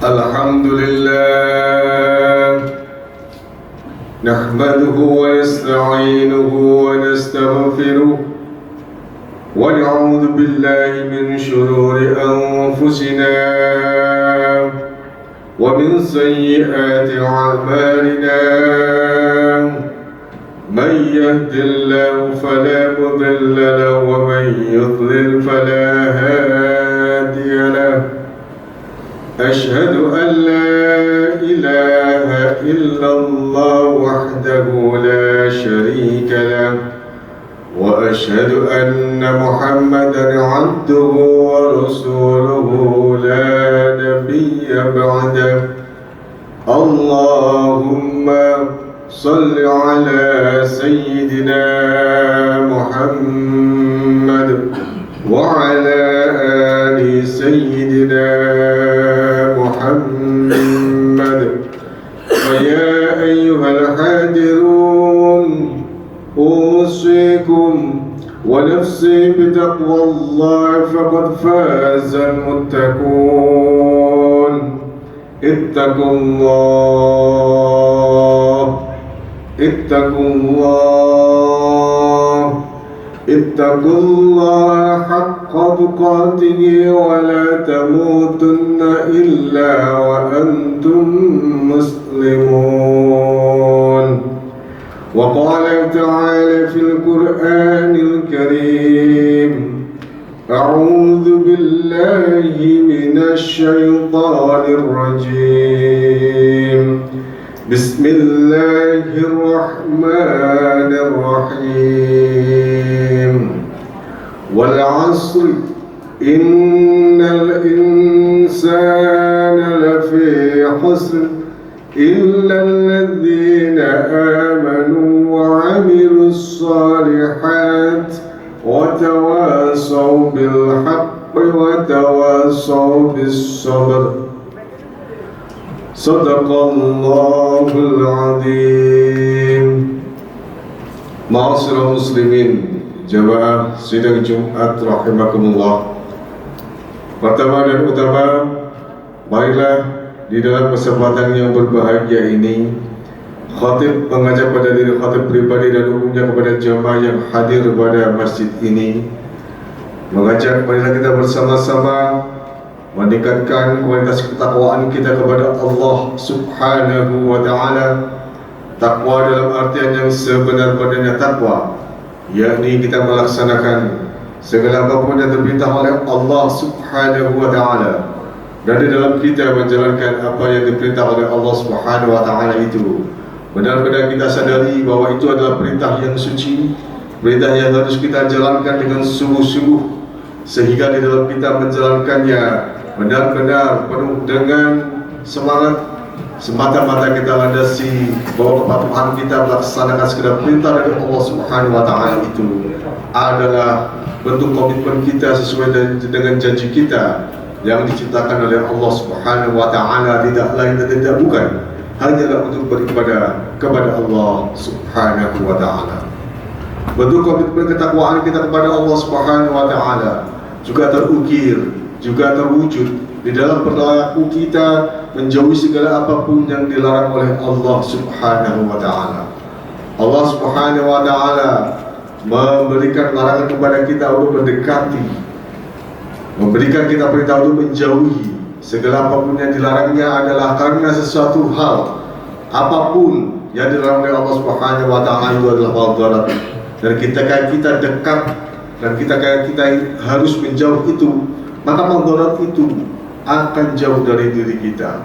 الحمد لله نحمده ونستعينه ونستغفره ونعوذ بالله من شرور أنفسنا ومن سيئات أعمالنا من يهد الله فلا مضل له ومن يضلل فلا هادي له أشهد أن لا إله إلا الله وحده لا شريك له وأشهد أن محمدا عبده ورسوله لا نبي بعده اللهم صل على سيدنا محمد وعلى آل سيدنا محمد ويا أيها الحاضرون أوصيكم ونفسي بتقوى الله فقد فاز المتقون اتقوا الله اتقوا الله اتقوا الله حق تقاته ولا تموتن إلا وأنتم مسلمون وقال تعالى في القرآن الكريم أعوذ بالله من الشيطان الرجيم بسم الله الرحمن الرحيم والعصر إن الإنسان لفي خسر إلا الذين آمنوا وعملوا الصالحات وتواصوا بالحق وتواصوا بالصبر صدق الله العظيم. Ma'asyiral muslimin, jamaah sidang Jumat rahimakumullah. Pertama dan utama, marilah di dalam kesempatan yang berbahagia ini, khatib mengajak pada diri khatib pribadi dan umumnya kepada jamaah yang hadir pada masjid ini, mengajak marilah kita bersama-sama meningkatkan kualitas ketakwaan kita kepada Allah Subhanahu wa ta'ala. Takwa dalam artian yang sebenar-benarnya takwa, yakni kita melaksanakan segala apapun yang diperintah oleh Allah Subhanahu wa ta'ala, dan di dalam kita menjalankan apa yang diperintah oleh Allah Subhanahu wa ta'ala itu benar-benar kita sadari bahwa itu adalah perintah yang suci, perintah yang harus kita jalankan dengan sungguh-sungguh, sehingga di dalam kita menjalankannya benar-benar penuh dengan semangat, semata-mata kita landasi bahwa kepatuhan kita melaksanakan segala perintah dari Allah Subhanahu wa ta'ala itu adalah bentuk komitmen kita sesuai dengan janji kita yang diciptakan oleh Allah Subhanahu wa ta'ala, tidak lain dan tidak bukan hanyalah untuk beribadah kepada Allah Subhanahu wa ta'ala. Bentuk komitmen ketakwaan kita kepada Allah Subhanahu wa ta'ala juga terukir, juga terwujud di dalam perilaku kita menjauhi segala apapun yang dilarang oleh Allah Subhanahu wa ta'ala. Allah Subhanahu wa ta'ala memberikan larangan kepada kita untuk mendekati, memberikan kita perintah untuk menjauhi segala apapun yang dilarangnya adalah karena sesuatu hal apapun yang dilarang oleh Allah Subhanahu wa ta'ala itu adalah madarat, dan kita dekat dan kita harus menjauh itu, maka madarat itu akan jauh dari diri kita.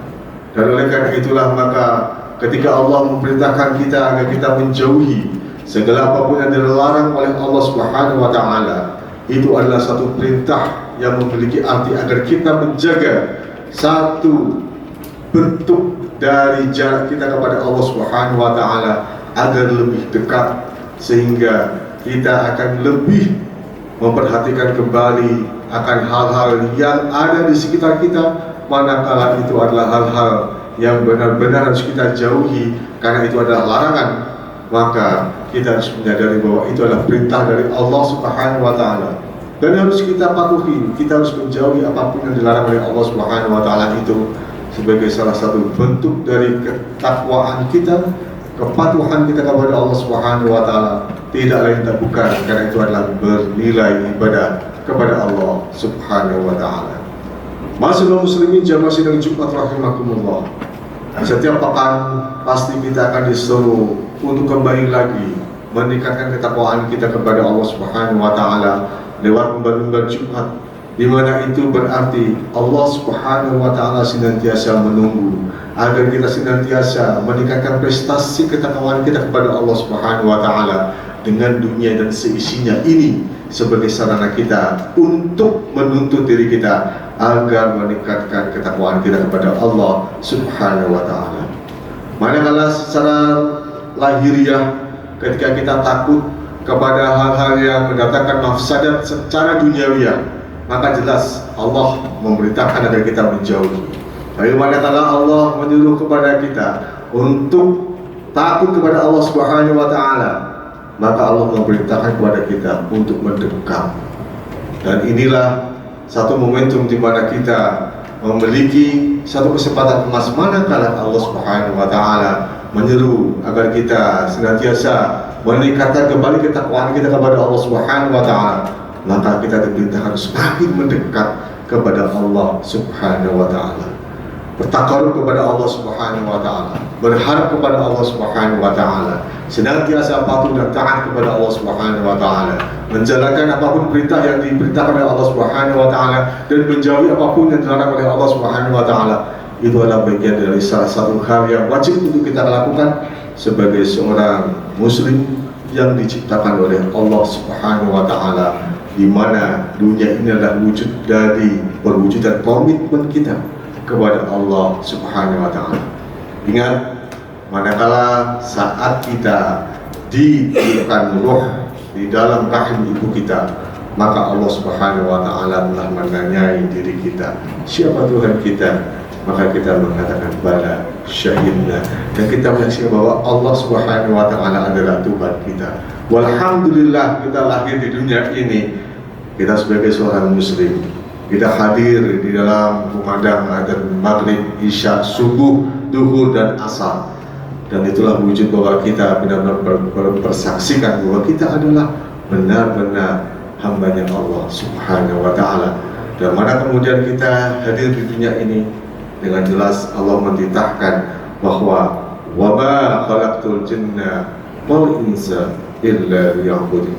Dan oleh karena itulah maka ketika Allah memerintahkan kita agar kita menjauhi segala apapun yang dilarang oleh Allah Subhanahu wa ta'ala, itu adalah satu perintah yang memiliki arti agar kita menjaga satu bentuk dari jarak kita kepada Allah Subhanahu wa ta'ala agar lebih dekat, sehingga kita akan lebih memperhatikan kembali akan hal-hal yang ada di sekitar kita, manakala itu adalah hal-hal yang benar-benar harus kita jauhi karena itu adalah larangan. Maka kita harus menyadari bahwa itu adalah perintah dari Allah Subhanahu wa ta'ala, dan harus kita patuhi. Kita harus menjauhi apapun yang dilarang oleh Allah Subhanahu wa ta'ala itu, sebagai salah satu bentuk dari ketakwaan kita, kepatuhan kita kepada Allah Subhanahu wa taala, tidak lain tak bukan karena itu adalah bernilai ibadah kepada Allah Subhanahu wa taala. Ma'asyiral muslimin jamaah sidang Jumat rahimakumullah. Setiap pekan pasti kita akan disuruh untuk kembali lagi meningkatkan ketakwaan kita kepada Allah Subhanahu wa taala lewat membar Jumat, di mana itu berarti Allah Subhanahu wa taala senantiasa menunggu agar kita senantiasa meningkatkan prestasi ketakwaan kita kepada Allah Subhanahu wa taala dengan dunia dan seisinya ini sebagai sarana kita untuk menuntut diri kita agar meningkatkan ketakwaan kita kepada Allah Subhanahu wa taala. Manakala secara lahiriah ketika kita takut kepada hal-hal yang mendatangkan mafsadat secara duniawiah, maka jelas Allah memerintahkan agar kita menjauhi. Tapi manakala Allah menyuruh kepada kita untuk takut kepada Allah Subhanahu wa taala, maka Allah memerintahkan kepada kita untuk mendekat. Dan inilah satu momentum di mana kita memiliki satu kesempatan emas manakala Allah Subhanahu wa taala menyeru agar kita senantiasa meningkatkan kembali ketakwaan kita kepada Allah Subhanahu wa taala, maka kita diperintahkan semakin mendekat kepada Allah Subhanahu wa taala, bertakarub kepada Allah Subhanahu wa taala, berharap kepada Allah Subhanahu wa taala, senantiasa patuh dan taat kepada Allah Subhanahu wa taala, menjalankan apapun perintah yang diperintahkan oleh Allah Subhanahu wa taala dan menjauhi apapun yang dilarang oleh Allah Subhanahu wa taala. Itu adalah bagian dari salah satu hal yang wajib untuk kita lakukan sebagai seorang muslim yang diciptakan oleh Allah Subhanahu wa taala, di mana dunia ini adalah wujud dari perwujudan komitmen kita kepada Allah Subhanahu wa taala. Ingat, manakala saat kita ditiupkan ruh di dalam rahim ibu kita, maka Allah Subhanahu wa taala telah menanyai diri kita, siapa Tuhan kita? Maka kita mengatakan bala syahidna, dan kita menyaksikan bahwa Allah Subhanahu wa taala adalah Tuhan kita. Walhamdulillah kita lahir di dunia ini, kita sebagai seorang muslim, kita hadir di dalam kumandang adzan maghrib, isya, subuh, duhur dan asar. Dan itulah wujud bahwa kita benar-benar bersaksikan bahwa kita adalah benar-benar hambanya Allah Subhanahu wa taala. Dan mana kemudian kita hadir di dunia ini, dengan jelas Allah mentitahkan bahwa wa ma khalaqtul jinna wal insa illa liya'budun.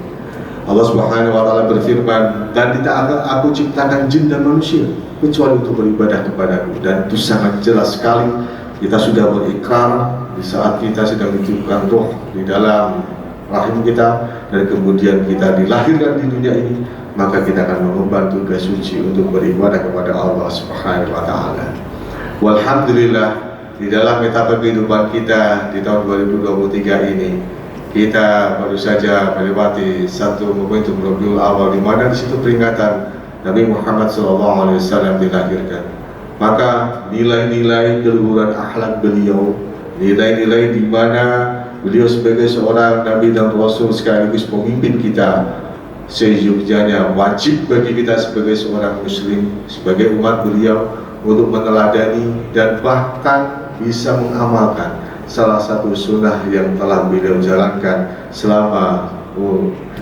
Allah Subhanahu wa taala berfirman, dan tidak akan aku ciptakan jin dan manusia kecuali untuk beribadah kepadaku. Dan itu sangat jelas sekali. Kita sudah berikrar di saat kita sedang ditiupkan roh di dalam rahim kita, dan kemudian kita dilahirkan di dunia ini, maka kita akan mengemban tugas suci untuk beribadah kepada Allah Subhanahu wa taala. Walhamdulillah, di dalam etapa kehidupan kita di tahun 2023 ini, kita baru saja melewati satu momentum Rabiul Awal, di mana di situ peringatan Nabi Muhammad SAW dilahirkan. Maka nilai-nilai keluhuran akhlak beliau, nilai-nilai di mana beliau sebagai seorang Nabi dan Rasul sekaligus pemimpin kita, seyogyanya wajib bagi kita sebagai seorang muslim, sebagai umat beliau, untuk meneladani dan bahkan bisa mengamalkan salah satu sunnah yang telah beliau jalankan selama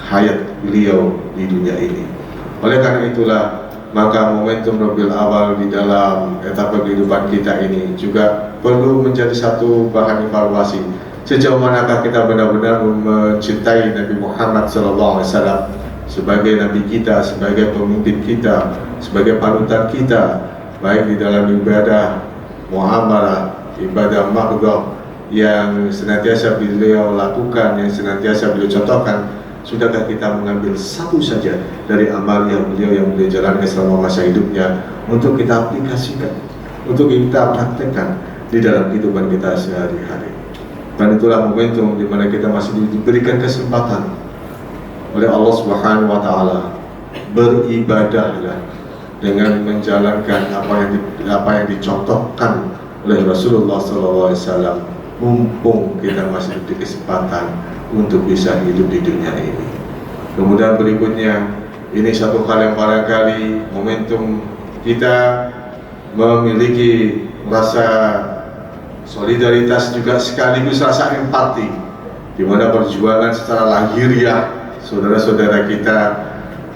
hayat beliau di dunia ini. Oleh karena itulah, maka momentum Rabiul Awal di dalam etapa kehidupan kita ini juga perlu menjadi satu bahan evaluasi. Sejauh manakah kita benar-benar mencintai Nabi Muhammad SAW sebagai Nabi kita, sebagai pemimpin kita, sebagai panutan kita, baik di dalam ibadah muamalah, ibadah maqdah yang senantiasa beliau lakukan, yang senantiasa beliau contohkan. Sudahkah kita mengambil satu saja dari amal yang beliau jalankan selama masa hidupnya untuk kita aplikasikan, untuk kita praktekkan di dalam kehidupan kita sehari-hari? Dan itulah momentum di mana kita masih diberikan kesempatan oleh Allah Subhanahu wa taala, beribadahlah dengan menjalankan apa yang dicontohkan oleh Rasulullah SAW, mumpung kita masih diberi kesempatan untuk bisa hidup di dunia ini. Kemudian berikutnya, ini satu hal yang barangkali momentum kita memiliki rasa solidaritas juga sekaligus rasa empati, di mana perjuangan secara lahiriah saudara-saudara kita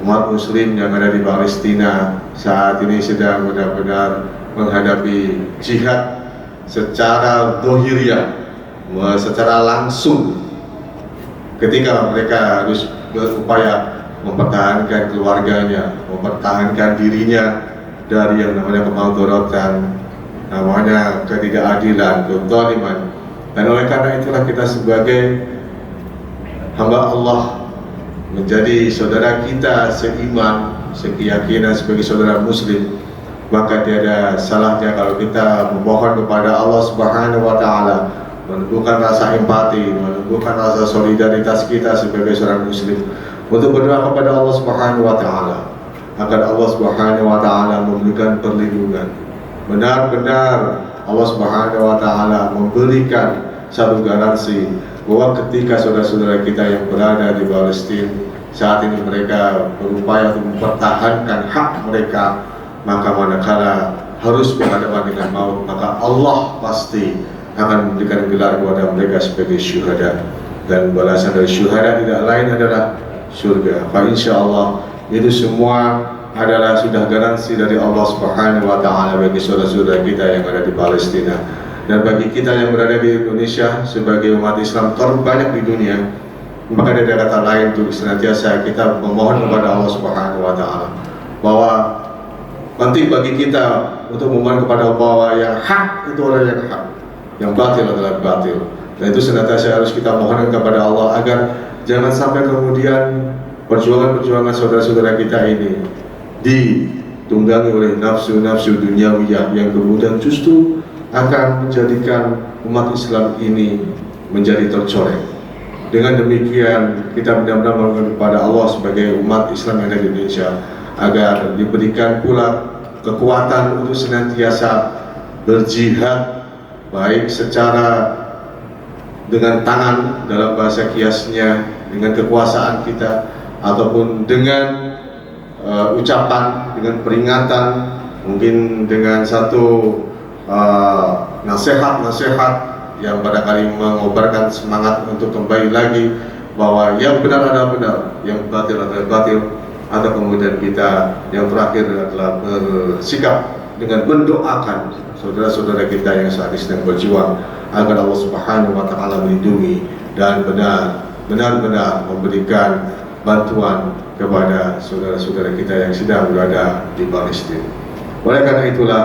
umat muslim yang ada di Palestina saat ini sedang benar-benar menghadapi jihad secara dohiriah, secara langsung, ketika mereka harus berupaya mempertahankan keluarganya, mempertahankan dirinya dari yang namanya kemaudorotan, namanya ketidakadilan, kezaliman. Dan oleh karena itulah kita sebagai hamba Allah, menjadi saudara kita seiman, sekeyakinan sebagai saudara muslim, maka tiada salahnya kalau kita memohon kepada Allah Subhanahu wa taala, menumbuhkan rasa empati, menumbuhkan rasa solidaritas kita sebagai seorang muslim, untuk berdoa kepada Allah Subhanahu wa taala agar Allah Subhanahu wa taala memberikan perlindungan. Benar-benar Allah Subhanahu wa taala memberikan satu garansi bahwa ketika saudara-saudara kita yang berada di Palestina saat ini mereka berupaya untuk mempertahankan hak mereka, maka manakala harus berhadapan dengan maut, maka Allah pasti akan memberikan gelar kepada mereka sebagai syuhada, dan balasan dari syuhada tidak lain adalah surga. Fa insyaallah itu semua adalah sudah garansi dari Allah Subhanahu wa taala bagi saudara-saudara kita yang ada di Palestina. Dan bagi kita yang berada di Indonesia sebagai umat Islam terbanyak di dunia, maka ada kata lain untuk senantiasa kita memohon kepada Allah Subhanahu wa taala bahwa penting bagi kita untuk memohon kepada Allah bahwa yang hak itu adalah yang hak, yang batil adalah batil. Dan itu senantiasa harus kita mohon kepada Allah agar jangan sampai kemudian perjuangan-perjuangan saudara-saudara kita ini ditunggangi oleh nafsu-nafsu duniawiyah yang kemudian justru akan menjadikan umat Islam ini menjadi tercoreng. Dengan demikian kita benar-benar memohon kepada Allah sebagai umat Islam yang ada di Indonesia agar diberikan pula kekuatan untuk senantiasa berjihad, baik secara dengan tangan dalam bahasa kiasnya, dengan kekuasaan kita, ataupun dengan ucapan, dengan peringatan, mungkin dengan satu nasihat-nasihat yang barangkali mengobarkan semangat untuk kembali lagi bahwa yang benar adalah benar, yang batil adalah batil, atau kemudian kita yang terakhir adalah bersikap dengan mendoakan saudara-saudara kita yang saat ini sedang berjuang agar Allah Subhanahu wa taala melindungi dan benar-benar memberikan bantuan kepada saudara-saudara kita yang sedang berada di Palestina. Oleh karena itulah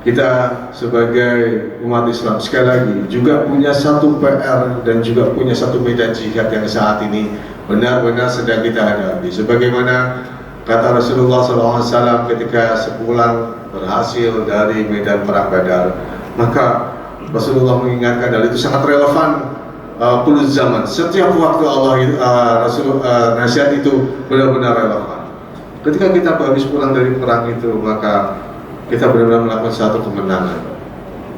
kita sebagai umat Islam sekali lagi juga punya satu PR dan juga punya satu medan jihad yang saat ini benar-benar sedang kita hadapi. Sebagaimana kata Rasulullah SAW ketika sepulang berhasil dari medan perang Badar, maka Rasulullah mengingatkan, dan itu sangat relevan puluh zaman. Setiap waktu nasihat itu benar-benar relevan. Ketika kita habis pulang dari perang itu, maka kita benar-benar melakukan satu kemenangan.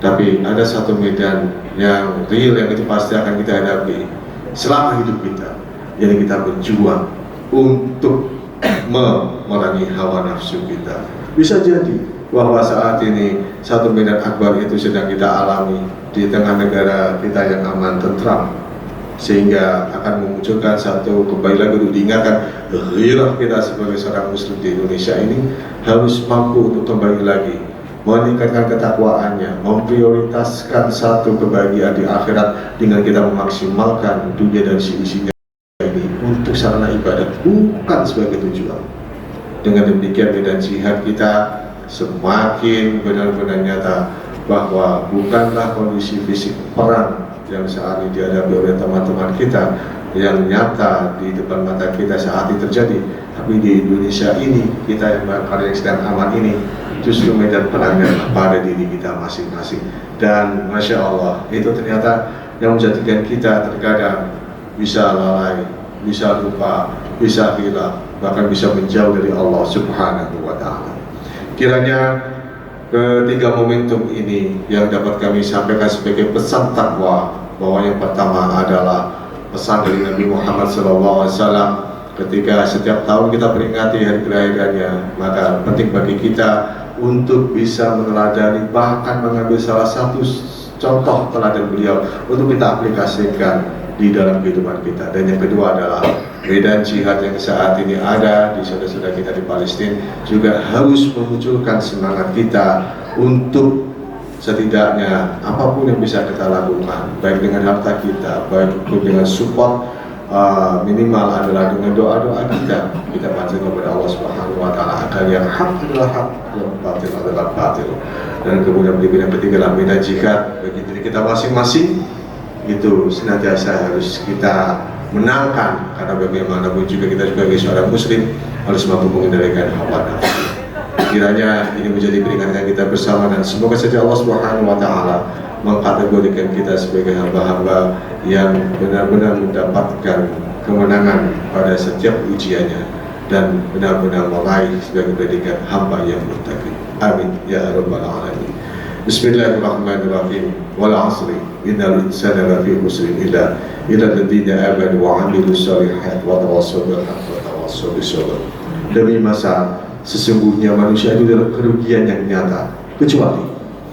Tapi ada satu medan yang real yang itu pasti akan kita hadapi selama hidup kita, jadi kita berjuang untuk memerangi hawa nafsu kita. Bisa jadi bahwa saat ini satu medan akbar itu sedang kita alami di tengah negara kita yang aman tentram, sehingga akan memunculkan satu, kembali lagi untuk diingatkan, gairah kita sebagai seorang muslim di Indonesia ini harus mampu untuk kembali lagi meningkatkan ketakwaannya, memprioritaskan satu kebahagiaan di akhirat dengan kita memaksimalkan dunia dan isinya ini untuk sarana ibadah, bukan sebagai tujuan. Dengan demikian medan jihad kita semakin benar-benar nyata bahwa bukanlah kondisi fisik perang yang saat ini dihadapi oleh teman-teman kita yang nyata di depan mata kita saat ini terjadi, tapi di Indonesia ini kita yang sedang aman ini justru medan perangnya pada diri kita masing-masing. Dan Masya Allah, itu ternyata yang menjadikan kita terkadang bisa lalai, bisa lupa, bisa hilang, bahkan bisa menjauh dari Allah Subhanahu wa ta'ala. Kiranya ketiga momentum ini yang dapat kami sampaikan sebagai pesan takwa, bahwa yang pertama adalah pesan dari Nabi Muhammad SAW ketika setiap tahun kita peringati hari kelahirannya, maka penting bagi kita untuk bisa meneladani, bahkan mengambil salah satu contoh teladan beliau untuk kita aplikasikan di dalam kehidupan kita. Dan yang kedua adalah medan jihad yang saat ini ada di saudara-saudara kita di Palestina juga harus memunculkan semangat kita untuk setidaknya apapun yang bisa kita lakukan, baik dengan harta kita, baik dengan support, minimal adalah dengan doa-doa kita panjatkan kepada Allah Subhanahu wa taala agar yang hak adalah hak, yang batil adalah batil. Dan kemudian berikut yang ketiga adalah medan jihad bagi diri kita masing-masing, itu senantiasa harus kita menangkan, karena bagaimanapun juga kita sebagai seorang muslim harus mampu mengendalikan hawa nafsu. Kiranya ini menjadi peringatan kita bersama, dan semoga saja Allah Subhanahu wa taala mengkategorikan kita sebagai hamba-hamba yang benar-benar mendapatkan kemenangan pada setiap ujiannya dan benar-benar meraih sebagai predikat hamba yang muttaqin. Amin ya rabbal alamin. Bismillahirrahmanirrahim. Wal 'asri innal insana lafi khusr illa alladziina aamanu wa 'amilus shalihaati wa tawassaw bil haqqi wa tawassaw bis sabr. Demi masa, sesungguhnya manusia itu dalam kerugian yang nyata, kecuali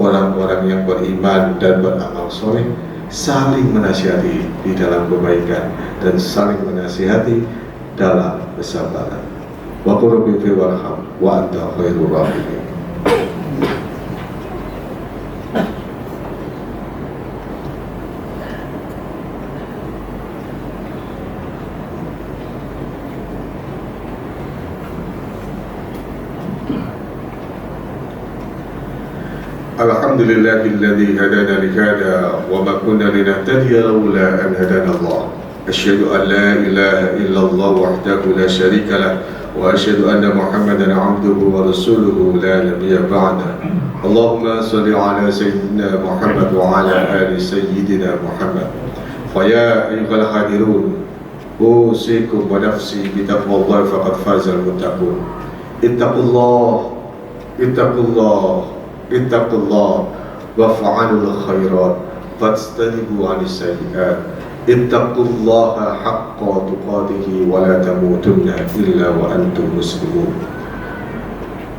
orang-orang yang beriman dan beramal soleh, saling menasihati di dalam kebaikan dan saling menasihati dalam kesabaran. Wa qul rabbi warham wa anta khairur rahimin. Alhamdulillahilladzi hadana li hada wa ma kunna linahtadiya laula an hadana Allah. Asyhadu an la ilaha illallah wahdahu la syarika lah wa asyhadu anna Muhammadan 'abduhu wa rasuluhu la nabiyya ba'da. Allahumma shalli 'ala sayyidina Muhammad wa 'ala ali sayyidina Muhammad. Fa ya ayyuhal hadirun, usikum wa nafsi bi taqwallahi faqad fazal muttaqun. Ittaqullah, ittaqullah, ittaqullah waf'alul khairat fastanibu 'anis sayyi'at. Ittaqullaha haqqa tuqatih wa la tamutunna illa wa antum muslimun.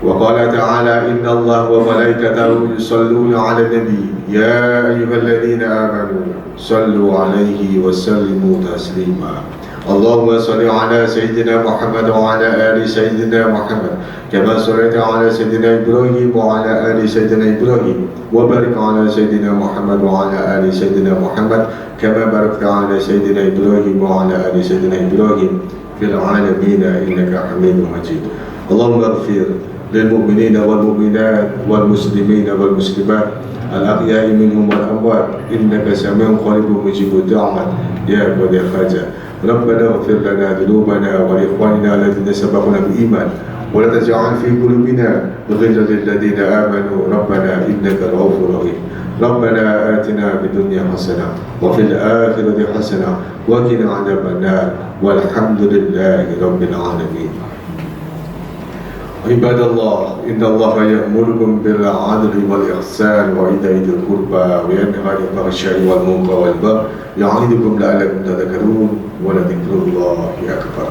Wa qala ta'ala innallaha wa malaikatahu yusalluna 'alan nabi ya ayyuhalladzina amanu sallu 'alaihi wa sallimu taslima. Allahumma salli 'ala sayyidina Muhammad wa 'ala ali sayyidina Muhammad kama sallaita 'ala sayyidina Ibrahim wa 'ala ali sayyidina Ibrahim wa barik 'ala sayyidina Muhammad wa 'ala ali sayyidina Muhammad kama barakta 'ala sayyidina Ibrahim wa 'ala ali sayyidina Ibrahim fil 'alamin innaka Hamidum Majid. Allahumma ighfir lil mu'minina wal mu'minat wal muslimina wal muslimat al-ahya'i minhum wal amwat innaka sami'un qaribun mujibud da'wat ya qadil hajat. ربنا اغفر لنا ذنوبنا ولإخواننا الذين سبقونا بالإيمان ولا تجعل في قلوبنا غلا للذين آمنوا ربنا إنك رؤوف رحيم. ربنا آتنا في الدنيا حسنة وفي الآخرة حسنة وقنا عذاب النار والحمد لله رب العالمين. عباد الله إن الله يأمركم بالعدل والإحسان وإيتاء ذي القربى وينهى عن الفحشاء والمنكر والبغي يعظكم لعلكم تذكرون ولذكر الله أكبر.